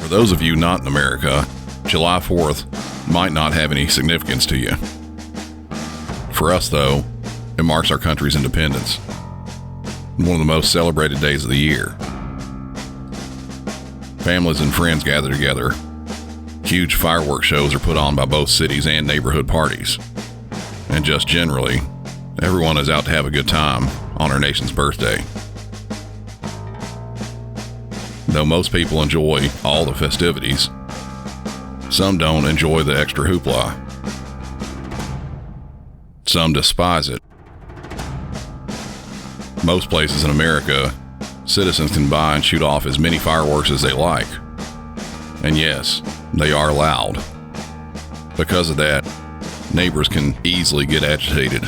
For those of you not in America, July 4th might not have any significance to you. For us, though, it marks our country's independence. One of the most celebrated days of the year. Families and friends gather together. Huge fireworks shows are put on by both cities and neighborhood parties. And just generally, everyone is out to have a good time on our nation's birthday. Though most people enjoy all the festivities, some don't enjoy the extra hoopla. Some despise it. Most places in America, citizens can buy and shoot off as many fireworks as they like. And yes, they are loud. Because of that, neighbors can easily get agitated.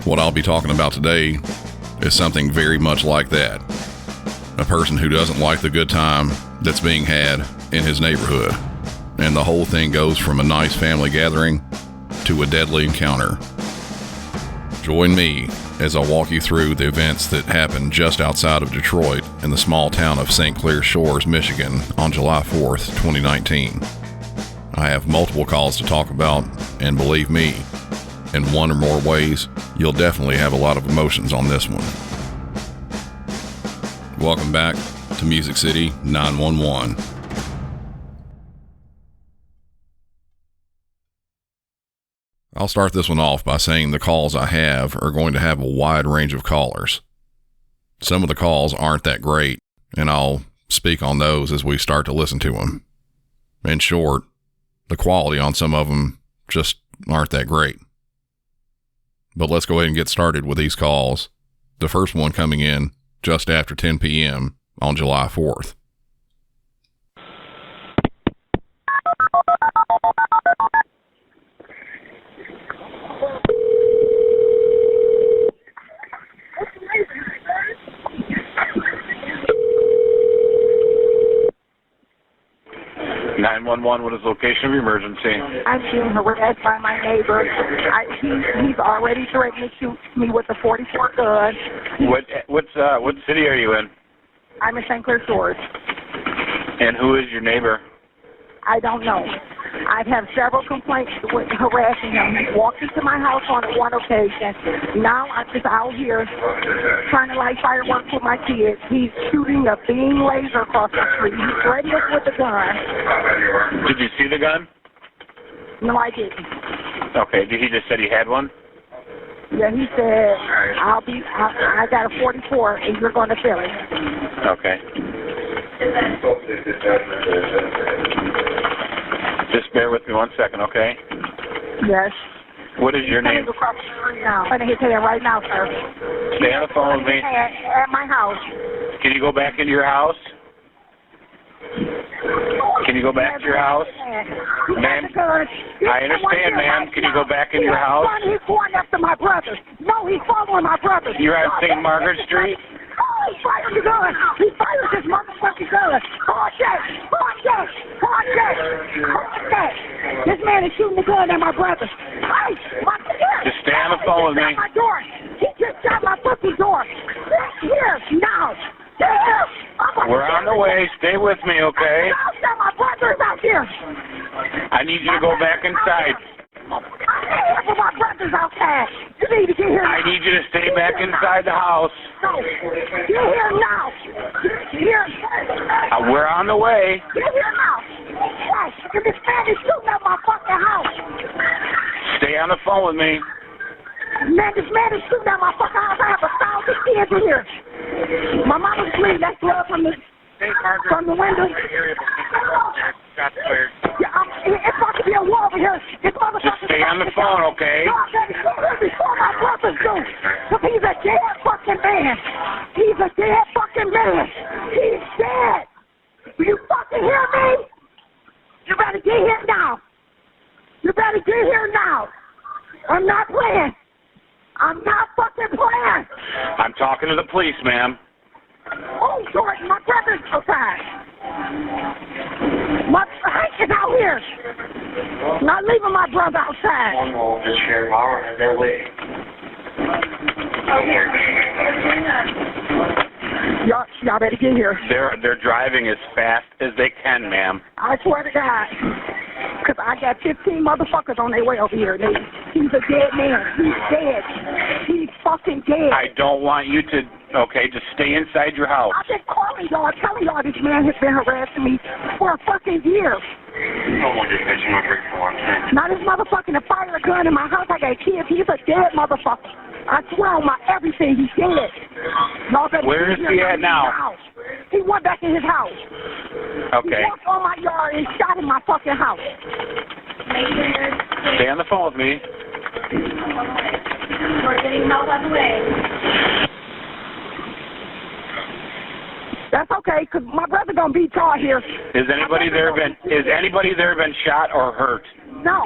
What I'll be talking about today is something very much like that. A person who doesn't like the good time that's being had in his neighborhood. And the whole thing goes from a nice family gathering to a deadly encounter. Join me as I walk you through the events that happened just outside of Detroit in the small town of St. Clair Shores, Michigan on July 4th, 2019. I have multiple calls to talk about, and believe me, in one or more ways, you'll definitely have a lot of emotions on this one. Welcome back to Music City 911. I'll start this one off by saying the calls I have are going to have a wide range of callers. Some of the calls aren't that great, and I'll speak on those as we start to listen to them. In short, the quality on some of them just aren't that great. But let's go ahead and get started with these calls. The first one coming in just after 10 p.m. on July 4th. What is location of emergency? I'm being harassed by my neighbor. He's already threatened to shoot me with a .44 gun. What city are you in? I'm in St. Clair Shores. And who is your neighbor? I don't know. I've had several complaints with harassing him. He walked into my house on one occasion. Now I'm just out here trying to light fireworks with my kids. He's shooting a beam laser across the street. He threatened us with a gun. Did you see the gun? No, I didn't. Okay. He just said he had one? Yeah, he said, I got a .44 and you're going to fill it. Okay. Just bear with me 1 second, okay? Yes. What is your name? I'm going to tell you right now, sir. Stay on the phone with me. At my house. Can you go back into your house? Can you go back to your house? Ma'am, I understand, ma'am. Can you go back in your house? He's going after my brother. No, he's following my brother. You're at St. Margaret Street? Oh, he fired the gun. He fired this motherfucking gun. This man is shooting the gun at my brother. Hey, just stay on the phone with me. My door. He just shot my fucking door. Here, now. We're on the way. Stay with me, okay? My brother's out here. I need you to go back inside. My brother's outside. You need to get here. I need you to stay back inside the house. No. Get here now. Get here. We're on the way. Get here now. Yes, this man is shooting at my fucking house. Stay on the phone with me. Man, this man is shooting at my fucking house. I have 1,000 kids in here. My mama's bleeding. That's blood from the window. Yeah, it's about to be a war over here. Just stay on the phone, okay? Before my brothers do. Because he's a dead fucking man. He's a dead fucking man. He's dead. Do you fucking hear me? You better get here now. You better get here now. I'm not playing. I'm not fucking playing. I'm talking to the police, ma'am. Oh, Jordan, my brother's outside. Hank is out here. Not leaving my brother outside. One will just share power and they're waiting. Y'all better get here. They're driving as fast as they can, ma'am. I swear to God. Because I got 15 motherfuckers on their way over here. He's a dead man. He's dead. He's fucking dead. I don't want you to, okay, just stay inside your house. I've been calling y'all, telling y'all this man has been harassing me for a fucking year. Now this motherfucking to fire a gun in my house. I got kids. He's a dead motherfucker. I swear on my everything, he's dead. Where is he at now? He went back in his house. Okay. He walked on my yard and shot in my fucking house. Stay on the phone with me. We're getting help on the way. That's okay, because my brother gonna be taught here. Is anybody there been shot or hurt? No.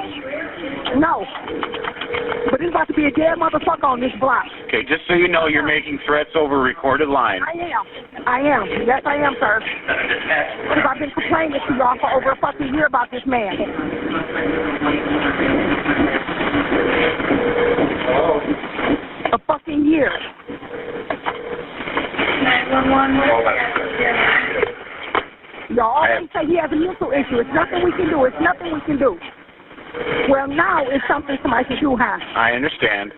But there's about to be a dead motherfucker on this block. Okay, just so you know, you're making threats over recorded line. I am. Yes, I am, sir. Because I've been complaining to y'all for over a fucking year about this man. A fucking year. 911. Y'all always say he has a mental issue. It's nothing we can do. Well, now it's something somebody can do, huh? I understand.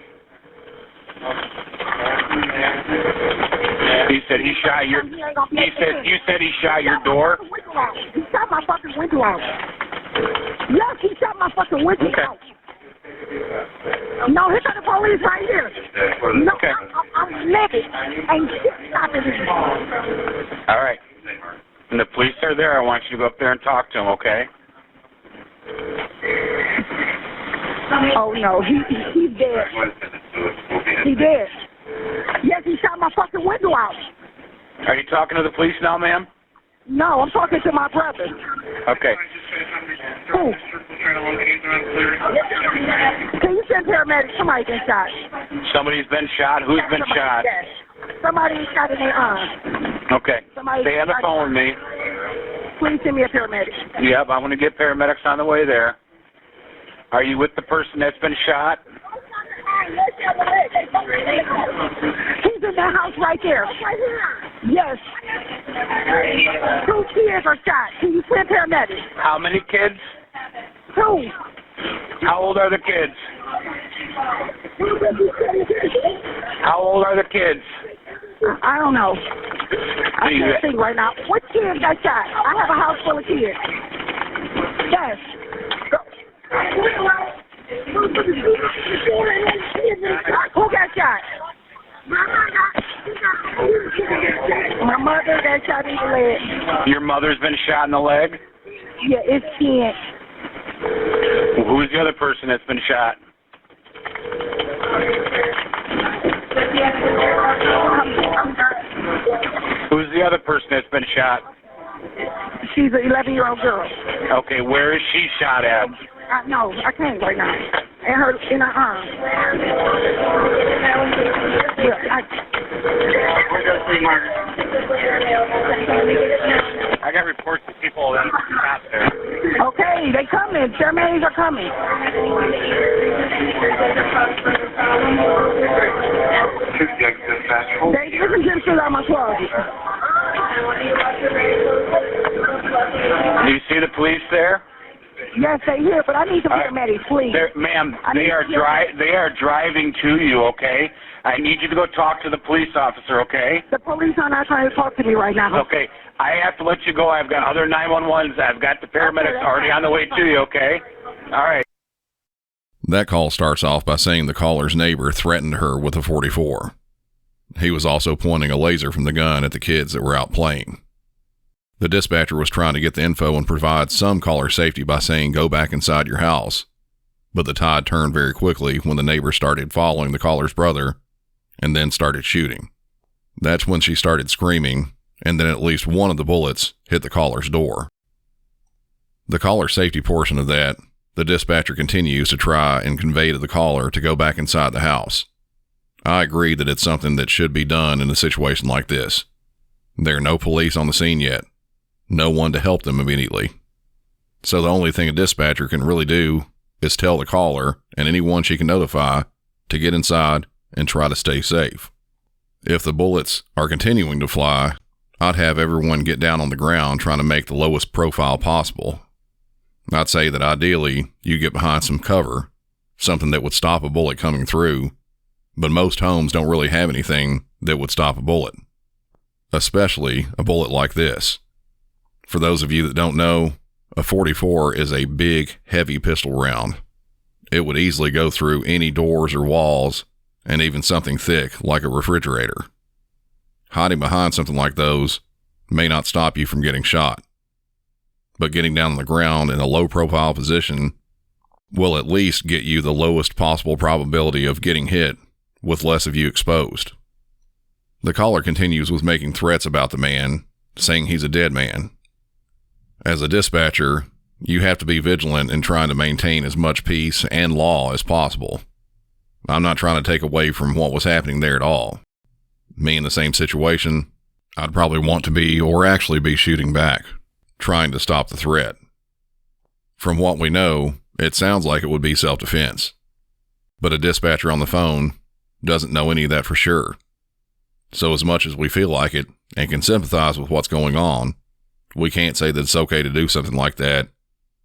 He said he shot your. You said he shot your door. He shot my fucking window out. Yes, he shot my fucking window out. No, he's got the police right here. No, okay. I'm livid. Ain't shit stopping me. All right. When the police are there, I want you to go up there and talk to them, okay? Oh no, he's dead. He dead. Yes, he shot my fucking window out. Are you talking to the police now, ma'am? No, I'm talking to my brother. Okay. Who? Can you send paramedics? Somebody's been shot. Somebody's been shot? Who's been shot? Somebody shot in their arm. Okay. Stay on the phone with me. Please send me a paramedic. Yep, I'm going to get paramedics on the way there. Are you with the person that's been shot? He's in that house right there. Yes. 2 kids are shot. Can you send paramedics? How many kids? 2. How old are the kids? How old are the kids? I don't know. I can't think right now. What kids got shot? I have a house full of kids. Yes. Who got shot? My mother got shot in the leg. Your mother's been shot in the leg? Yeah, it's 10. Who's the other person that's been shot? Who's the other person that's been shot? She's an 11-year-old girl. Okay, where is she shot at? No, I can't right now. In her arm. Yeah, I got reports of people that are shot there. Okay, they coming. Paramedics are coming. They listen to them shit out my closet. Do you see the police there? Yes, they here, but I need some paramedics, please. Ma'am, they are driving to you, okay? I need you to go talk to the police officer, okay? The police are not trying to talk to me right now. Okay, I have to let you go. I've got other 911s. I've got the paramedics already on the way to you, okay? All right. That call starts off by saying the caller's neighbor threatened her with a .44. He was also pointing a laser from the gun at the kids that were out playing. The dispatcher was trying to get the info and provide some caller safety by saying go back inside your house, but the tide turned very quickly when the neighbor started following the caller's brother and then started shooting. That's when she started screaming, and then at least one of the bullets hit the caller's door. The caller safety portion of that, the dispatcher continues to try and convey to the caller to go back inside the house. I agree that it's something that should be done in a situation like this. There are no police on the scene yet. No one to help them immediately. So the only thing a dispatcher can really do is tell the caller and anyone she can notify to get inside and try to stay safe. If the bullets are continuing to fly, I'd have everyone get down on the ground trying to make the lowest profile possible. I'd say that ideally you get behind some cover, something that would stop a bullet coming through, but most homes don't really have anything that would stop a bullet, especially a bullet like this. For those of you that don't know, a .44 is a big, heavy pistol round. It would easily go through any doors or walls, and even something thick like a refrigerator. Hiding behind something like those may not stop you from getting shot, but getting down on the ground in a low-profile position will at least get you the lowest possible probability of getting hit with less of you exposed. The caller continues with making threats about the man, saying he's a dead man. As a dispatcher, you have to be vigilant in trying to maintain as much peace and law as possible. I'm not trying to take away from what was happening there at all. Me in the same situation, I'd probably want to be, or actually be, shooting back, trying to stop the threat. From what we know, it sounds like it would be self-defense, but a dispatcher on the phone doesn't know any of that for sure. So as much as we feel like it and can sympathize with what's going on, we can't say that it's okay to do something like that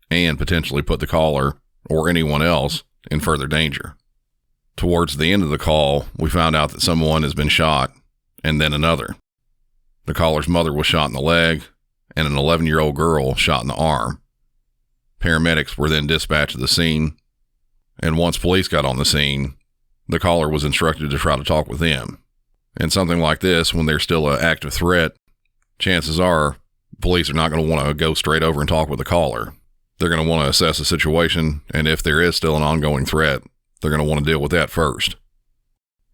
and potentially put the caller or anyone else in further danger. Towards the end of the call, we found out that someone has been shot and then another. The caller's mother was shot in the leg and an 11-year-old girl shot in the arm. Paramedics were then dispatched to the scene, and once police got on the scene, the caller was instructed to try to talk with them. And something like this, when there's still an active threat, chances are police are not going to want to go straight over and talk with the caller. They're going to want to assess the situation, and if there is still an ongoing threat, they're going to want to deal with that first.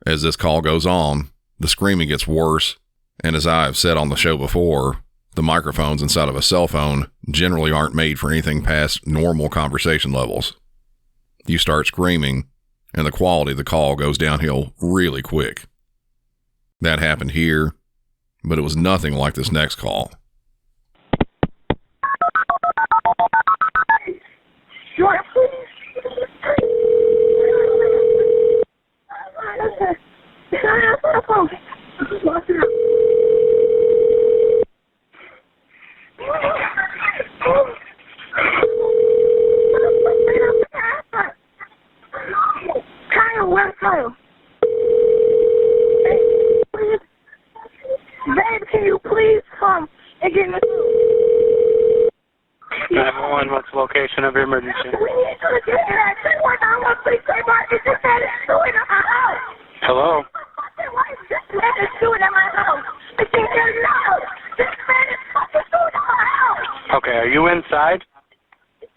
As this call goes on, the screaming gets worse, and as I have said on the show before, the microphones inside of a cell phone generally aren't made for anything past normal conversation levels. You start screaming, and the quality of the call goes downhill really quick. That happened here, but it was nothing like this next call. Sure, please. Kyle, where's Kyle? Babe, can you please come and get me? 911, what's the location of your emergency? We need to get here. Hello? This man is shooting at my house. This man is fucking shooting at my house. Okay, are you inside?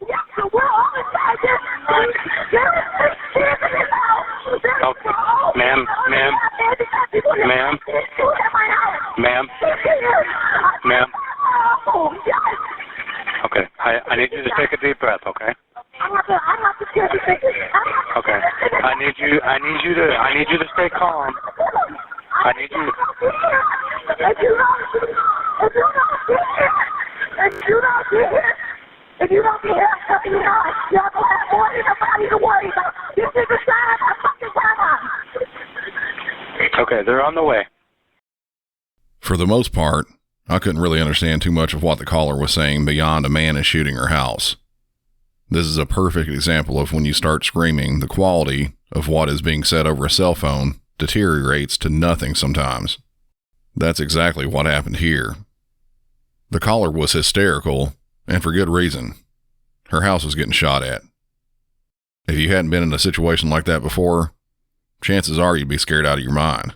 Yeah, we're all inside this. There is kids in this house. Okay. Ma'am. Okay, I need you to take a deep breath, okay? I'm not scared to take it. Okay. I need you to stay calm. I need you. If you don't get here, I'm telling you now, you're going to have more than nobody to worry about. This is the sign of my fucking grandma. Okay, they're on the way. For the most part, I couldn't really understand too much of what the caller was saying beyond a man is shooting her house. This is a perfect example of when you start screaming, the quality of what is being said over a cell phone deteriorates to nothing sometimes. That's exactly what happened here. The caller was hysterical, and for good reason. Her house was getting shot at. If you hadn't been in a situation like that before, chances are you'd be scared out of your mind.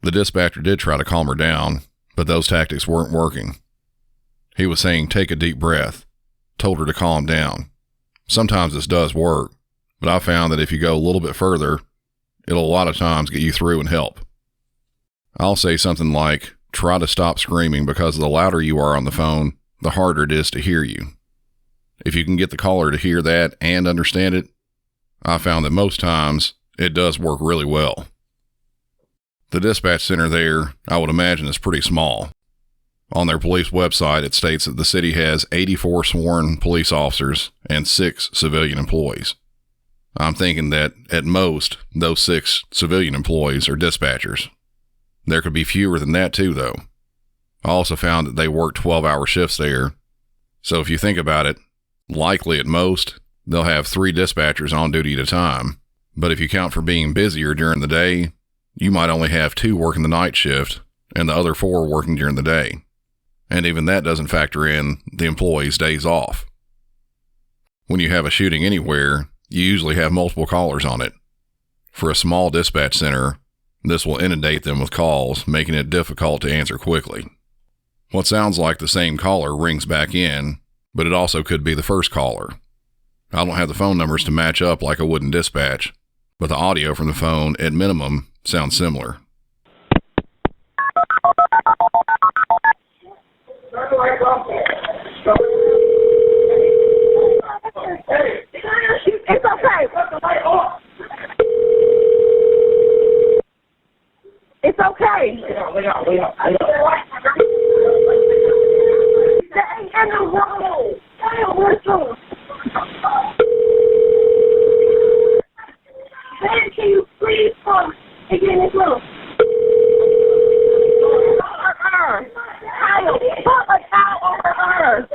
The dispatcher did try to calm her down, but those tactics weren't working. He was saying, take a deep breath, told her to calm down. Sometimes this does work, but I found that if you go a little bit further, it'll a lot of times get you through and help. I'll say something like, try to stop screaming because the louder you are on the phone, the harder it is to hear you. If you can get the caller to hear that and understand it, I found that most times it does work really well. The dispatch center there, I would imagine, is pretty small. On their police website, it states that the city has 84 sworn police officers and 6 civilian employees. I'm thinking that, at most, those 6 civilian employees are dispatchers. There could be fewer than that too, though. I also found that they work 12-hour shifts there. So if you think about it, likely at most, they'll have 3 dispatchers on duty at a time. But if you count for being busier during the day, you might only have 2 working the night shift and the other 4 working during the day. And even that doesn't factor in the employees' days off. When you have a shooting anywhere, you usually have multiple callers on it. For a small dispatch center, this will inundate them with calls, making it difficult to answer quickly. What sounds like the same caller rings back in, but it also could be the first caller. I don't have the phone numbers to match up like I would in dispatch, but the audio from the phone, at minimum, sounds similar. It's okay. It's okay. That ain't in the road. Damn, where's yours? Man, can you please come and get in this room? Kyle, put a towel over her.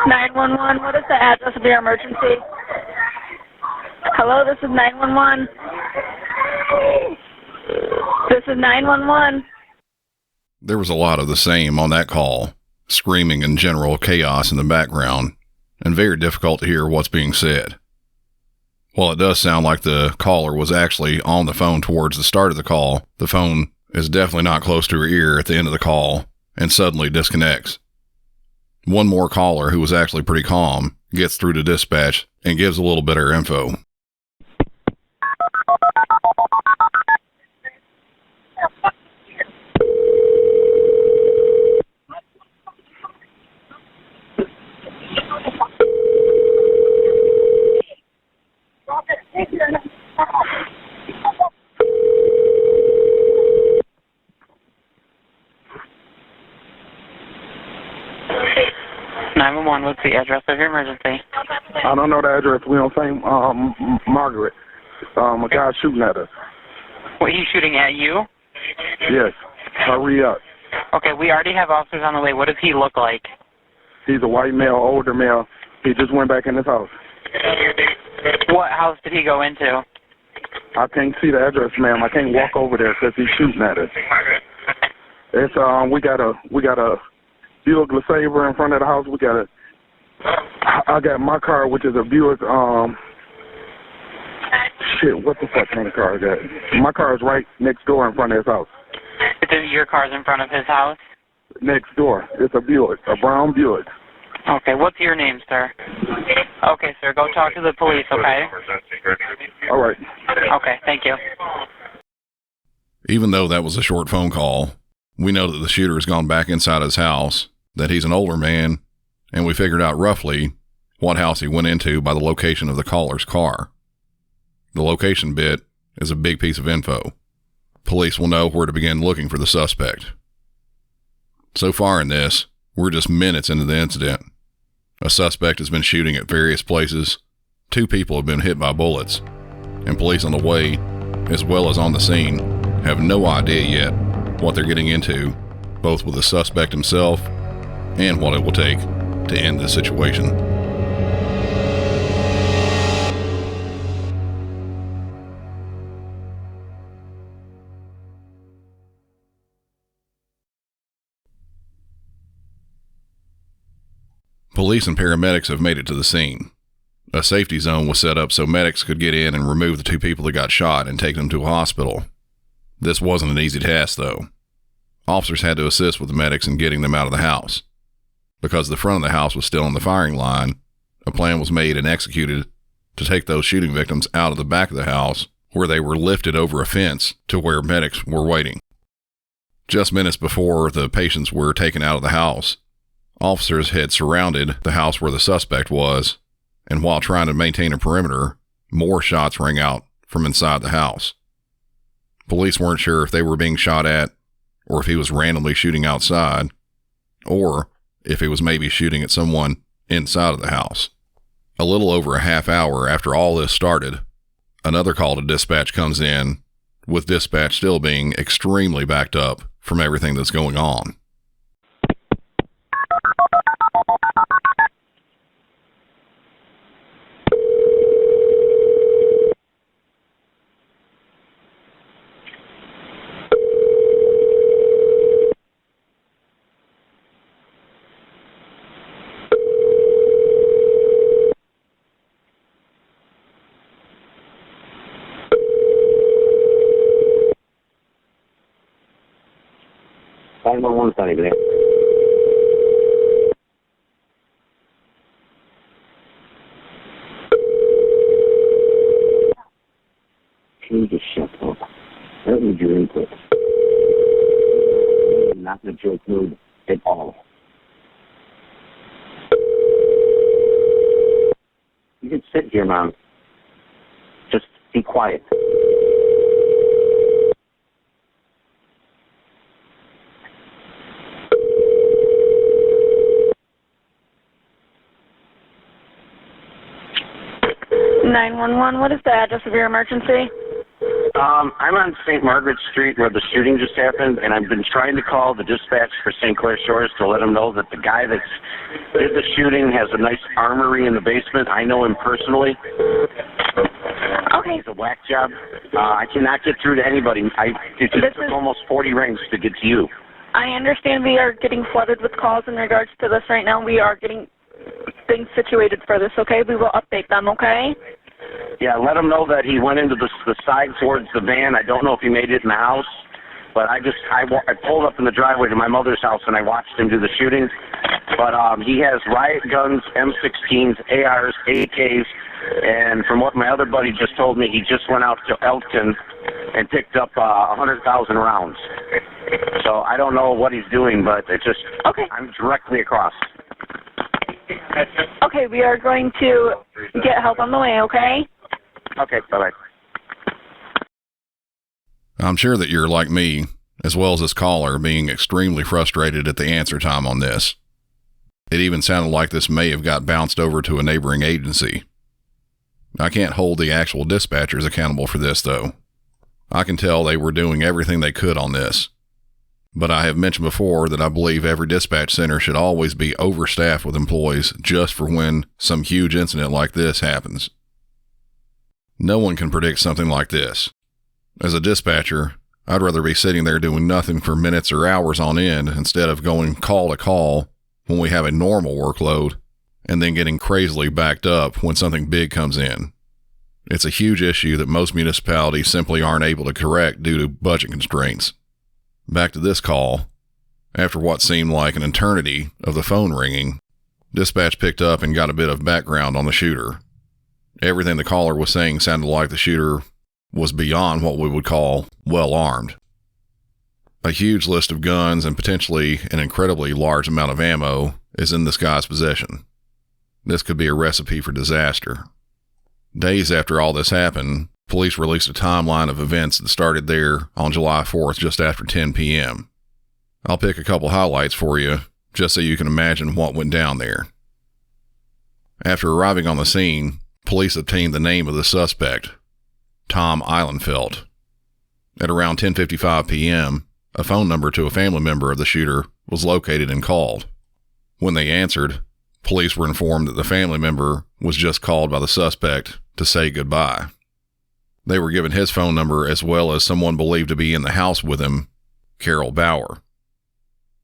911, what is the address of your emergency? Hello, this is 911. This is 911. There was a lot of the same on that call, screaming and general chaos in the background, and very difficult to hear what's being said. While it does sound like the caller was actually on the phone towards the start of the call, the phone is definitely not close to her ear at the end of the call and suddenly disconnects. One more caller, who was actually pretty calm, gets through to dispatch and gives a little better info. What's the address of your emergency? I don't know the address. We on St. Margaret. A guy shooting at us. What, he's shooting at you? Yes. Hurry up. Okay, we already have officers on the way. What does he look like? He's a white male, older male. He just went back in his house. What house did he go into? I can't see the address, ma'am. I can't walk over there because he's shooting at us. It's we got a Buick LeSabre in front of the house. I got my car, which is a Buick. Shit, what the fuck kind of car is that? My car is right next door in front of his house. Your car's in front of his house? Next door. It's a Buick, a brown Buick. Okay, what's your name, sir? Okay, sir, go talk to the police, okay? All right. Okay, thank you. Even though that was a short phone call, we know that the shooter has gone back inside his house, that he's an older man, and we figured out roughly what house he went into by the location of the caller's car. The location bit is a big piece of info. Police will know where to begin looking for the suspect. So far in this, we're just minutes into the incident. A suspect has been shooting at various places, 2 people have been hit by bullets, and police on the way, as well as on the scene, have no idea yet what they're getting into, both with the suspect himself and what it will take to end this situation. Police and paramedics have made it to the scene. A safety zone was set up so medics could get in and remove the 2 people that got shot and take them to a hospital. This wasn't an easy task, though. Officers had to assist with the medics in getting them out of the house. Because the front of the house was still in the firing line, a plan was made and executed to take those shooting victims out of the back of the house, where they were lifted over a fence to where medics were waiting. Just minutes before the patients were taken out of the house, officers had surrounded the house where the suspect was, and while trying to maintain a perimeter, more shots rang out from inside the house. Police weren't sure if they were being shot at, or if he was randomly shooting outside, or if he was maybe shooting at someone inside of the house. A little over a half hour after all this started, Another call to dispatch comes in, with dispatch still being extremely backed up from everything that's going on. Not even there. Can you just shut up? I don't need your input. I'm not in a joke mood at all. You can sit here, Mom. Just be quiet. 911, what is the address of your emergency? I'm on St. Margaret Street where the shooting just happened, and I've been trying to call the dispatch for St. Clair Shores to let them know that the guy that did the shooting has a nice armory in the basement. I know him personally. Okay. He's a whack job. I cannot get through to anybody. It took almost 40 rings to get to you. I understand we are getting flooded with calls in regards to this right now. We are getting things situated for this, okay? We will update them, okay? Yeah, let him know that he went into the side towards the van. I don't know if he made it in the house, but I pulled up in the driveway to my mother's house and I watched him do the shooting. But he has riot guns, M16s, ARs, AKs, and from what my other buddy just told me, he just went out to Elkton and picked up 100,000 rounds. So I don't know what he's doing, but it's just I'm directly across. Okay, we are going to get help on the way, okay? Okay, bye-bye. I'm sure that you're like me, as well as this caller, being extremely frustrated at the answer time on this. It even sounded like this may have got bounced over to a neighboring agency. I can't hold the actual dispatchers accountable for this, though. I can tell they were doing everything they could on this. But I have mentioned before that I believe every dispatch center should always be overstaffed with employees just for when some huge incident like this happens. No one can predict something like this. As a dispatcher, I'd rather be sitting there doing nothing for minutes or hours on end instead of going call to call when we have a normal workload and then getting crazily backed up when something big comes in. It's a huge issue that most municipalities simply aren't able to correct due to budget constraints. Back to this call. After what seemed like an eternity of the phone ringing, dispatch picked up and got a bit of background on the shooter. Everything the caller was saying sounded like the shooter was beyond what we would call well-armed. A huge list of guns and potentially an incredibly large amount of ammo is in this guy's possession. This could be a recipe for disaster. Days after all this happened, police released a timeline of events that started there on July 4th just after 10 p.m. I'll pick a couple highlights for you, just so you can imagine what went down there. After arriving on the scene, police obtained the name of the suspect, Tom Eilenfeld. At around 10:55 p.m., a phone number to a family member of the shooter was located and called. When they answered, police were informed that the family member was just called by the suspect to say goodbye. They were given his phone number as well as someone believed to be in the house with him, Carol Bauer.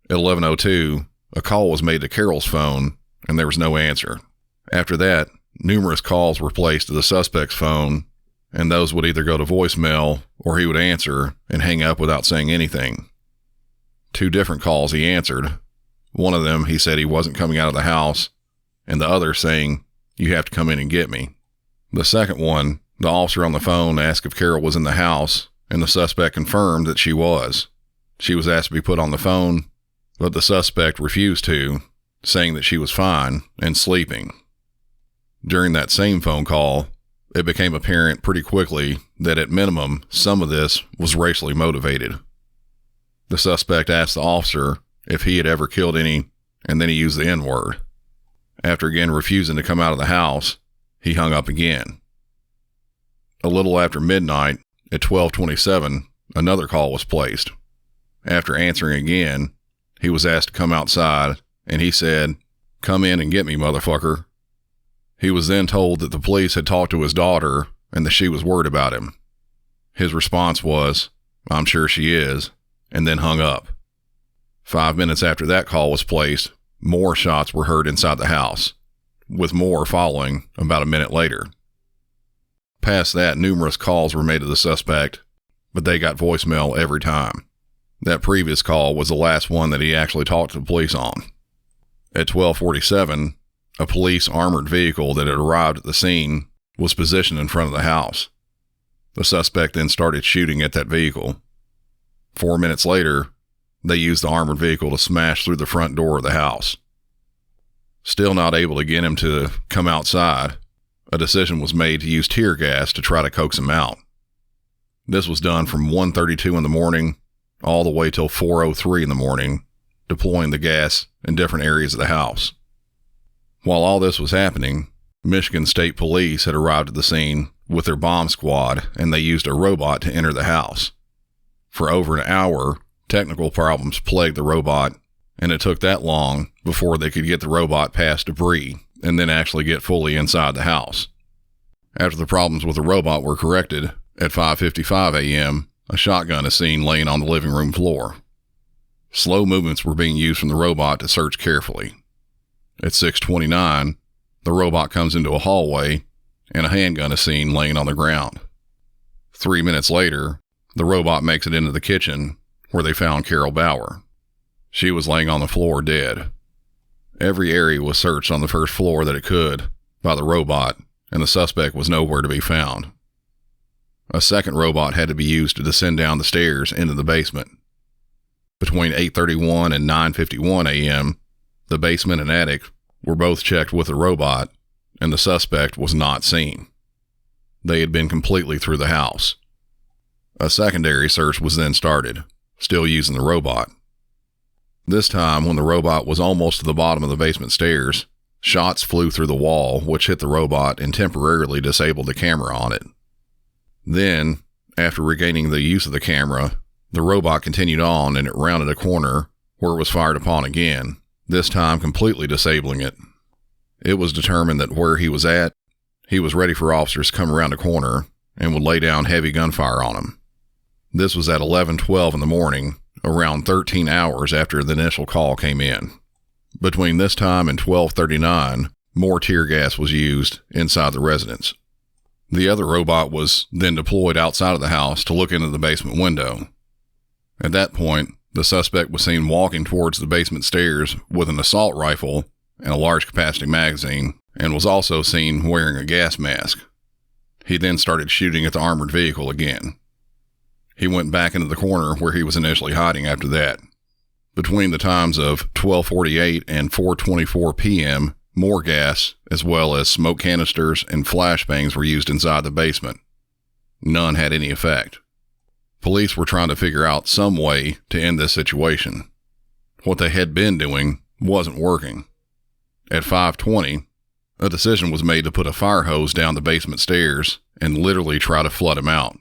At 11:02, a call was made to Carol's phone, and there was no answer. After that, numerous calls were placed to the suspect's phone, and those would either go to voicemail or he would answer and hang up without saying anything. 2 different calls he answered. One of them, he said he wasn't coming out of the house, and the other saying, "You have to come in and get me." The second one, the officer on the phone asked if Carol was in the house, and the suspect confirmed that she was. She was asked to be put on the phone, but the suspect refused to, saying that she was fine and sleeping. During that same phone call, it became apparent pretty quickly that at minimum, some of this was racially motivated. The suspect asked the officer if he had ever killed any, and then he used the N-word. After again refusing to come out of the house, he hung up again. A little after midnight, at 12:27, another call was placed. After answering again, he was asked to come outside, and he said, "Come in and get me, motherfucker." He was then told that the police had talked to his daughter and that she was worried about him. His response was, "I'm sure she is," and then hung up. 5 minutes after that call was placed, more shots were heard inside the house, with more following about a minute later. Past that, numerous calls were made to the suspect, but they got voicemail every time. That previous call was the last one that he actually talked to the police on. At 12:47, a police armored vehicle that had arrived at the scene was positioned in front of the house. The suspect then started shooting at that vehicle. 4 minutes later, they used the armored vehicle to smash through the front door of the house. Still not able to get him to come outside, a decision was made to use tear gas to try to coax him out. This was done from 1:32 in the morning all the way till 4:03 in the morning, deploying the gas in different areas of the house. While all this was happening, Michigan State Police had arrived at the scene with their bomb squad, and they used a robot to enter the house. For over an hour, technical problems plagued the robot, and it took that long before they could get the robot past debris and then actually get fully inside the house. After the problems with the robot were corrected, at 5:55 a.m., a shotgun is seen laying on the living room floor. Slow movements were being used from the robot to search carefully. At 6:29, the robot comes into a hallway, and a handgun is seen laying on the ground. 3 minutes later, the robot makes it into the kitchen, where they found Carol Bauer. She was laying on the floor dead. Every area was searched on the first floor that it could by the robot, and the suspect was nowhere to be found. A second robot had to be used to descend down the stairs into the basement. Between 8:31 and 9:51 a.m., the basement and attic were both checked with the robot, and the suspect was not seen. They had been completely through the house. A secondary search was then started, still using the robot. This time, when the robot was almost to the bottom of the basement stairs, shots flew through the wall, which hit the robot and temporarily disabled the camera on it. Then, after regaining the use of the camera, the robot continued on and it rounded a corner where it was fired upon again, this time completely disabling it. It was determined that where he was at, he was ready for officers to come around a corner and would lay down heavy gunfire on him. This was at 11:12 in the morning, around 13 hours after the initial call came in. Between this time and 12:39, more tear gas was used inside the residence. The other robot was then deployed outside of the house to look into the basement window. At that point, the suspect was seen walking towards the basement stairs with an assault rifle and a large capacity magazine, and was also seen wearing a gas mask. He then started shooting at the armored vehicle again. He went back into the corner where he was initially hiding after that. Between the times of 12:48 and 4:24 p.m., more gas, as well as smoke canisters and flashbangs were used inside the basement. None had any effect. Police were trying to figure out some way to end this situation. What they had been doing wasn't working. At 5:20, a decision was made to put a fire hose down the basement stairs and literally try to flood him out.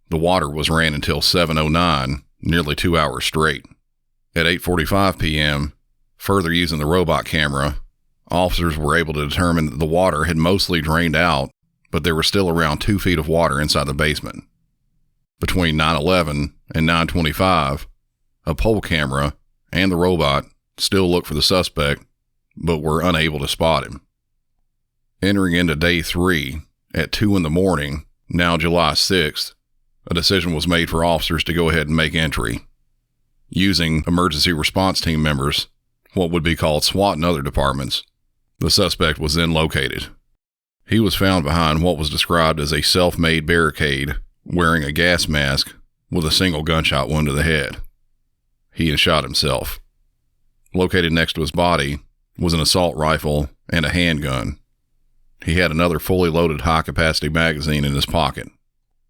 The water was ran until 7:09, nearly 2 hours straight. At 8:45 p.m., further using the robot camera, officers were able to determine that the water had mostly drained out, but there was still around 2 feet of water inside the basement. Between 9:11 and 9:25, a pole camera and the robot still looked for the suspect, but were unable to spot him. Entering into day 3, at 2 in the morning, now July 6th, a decision was made for officers to go ahead and make entry. Using emergency response team members, what would be called SWAT and other departments, the suspect was then located. He was found behind what was described as a self-made barricade, wearing a gas mask with a single gunshot wound to the head. He had shot himself. Located next to his body was an assault rifle and a handgun. He had another fully loaded high-capacity magazine in his pocket.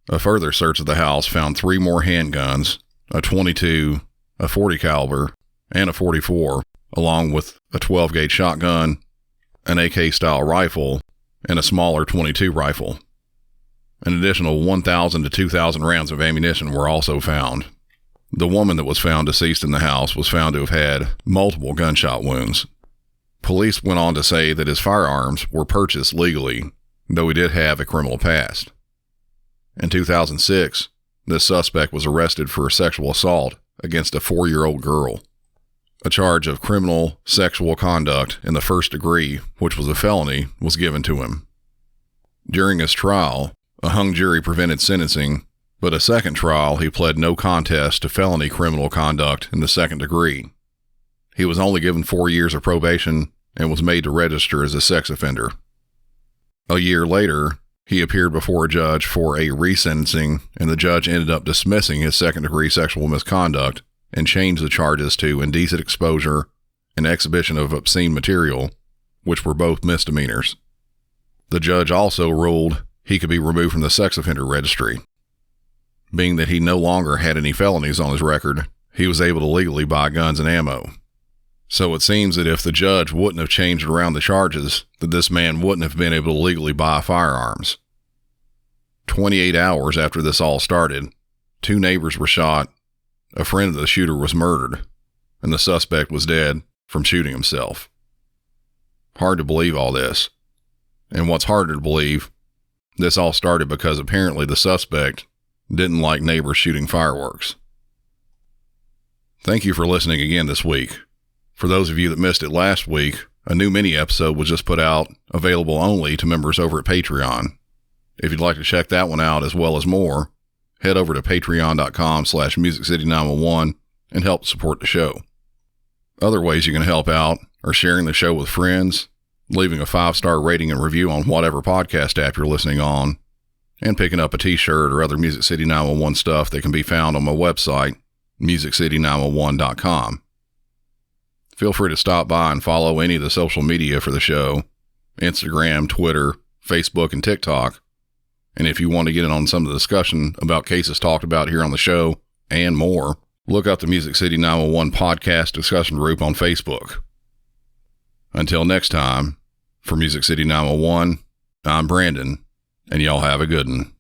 A further search of the house found 3 more handguns, a .22, a .40 caliber, and a .44, along with a 12-gauge shotgun, an AK-style rifle, and a smaller .22 rifle. An additional 1,000 to 2,000 rounds of ammunition were also found. The woman that was found deceased in the house was found to have had multiple gunshot wounds. Police went on to say that his firearms were purchased legally, though he did have a criminal past. In 2006, this suspect was arrested for sexual assault against a 4-year-old girl. A charge of criminal sexual conduct in the first degree, which was a felony, was given to him. During his trial, a hung jury prevented sentencing, but a second trial he pled no contest to felony criminal conduct in the second degree. He was only given 4 years of probation and was made to register as a sex offender. A year later, he appeared before a judge for a resentencing, and the judge ended up dismissing his second-degree sexual misconduct and changed the charges to indecent exposure and exhibition of obscene material, which were both misdemeanors. The judge also ruled he could be removed from the sex offender registry. Being that he no longer had any felonies on his record, he was able to legally buy guns and ammo. So it seems that if the judge wouldn't have changed around the charges, that this man wouldn't have been able to legally buy firearms. 28 hours after this all started, 2 neighbors were shot, a friend of the shooter was murdered, and the suspect was dead from shooting himself. Hard to believe all this. And what's harder to believe, this all started because apparently the suspect didn't like neighbors shooting fireworks. Thank you for listening again this week. For those of you that missed it last week, a new mini episode was just put out, available only to members over at Patreon. If you'd like to check that one out as well as more, head over to patreon.com/MusicCity911 and help support the show. Other ways you can help out are sharing the show with friends, leaving a 5-star rating and review on whatever podcast app you're listening on, and picking up a t-shirt or other Music City 911 stuff that can be found on my website, MusicCity911.com. Feel free to stop by and follow any of the social media for the show, Instagram, Twitter, Facebook, and TikTok. And if you want to get in on some of the discussion about cases talked about here on the show and more, look up the Music City 911 podcast discussion group on Facebook. Until next time, for Music City 911, I'm Brandon, and y'all have a good one.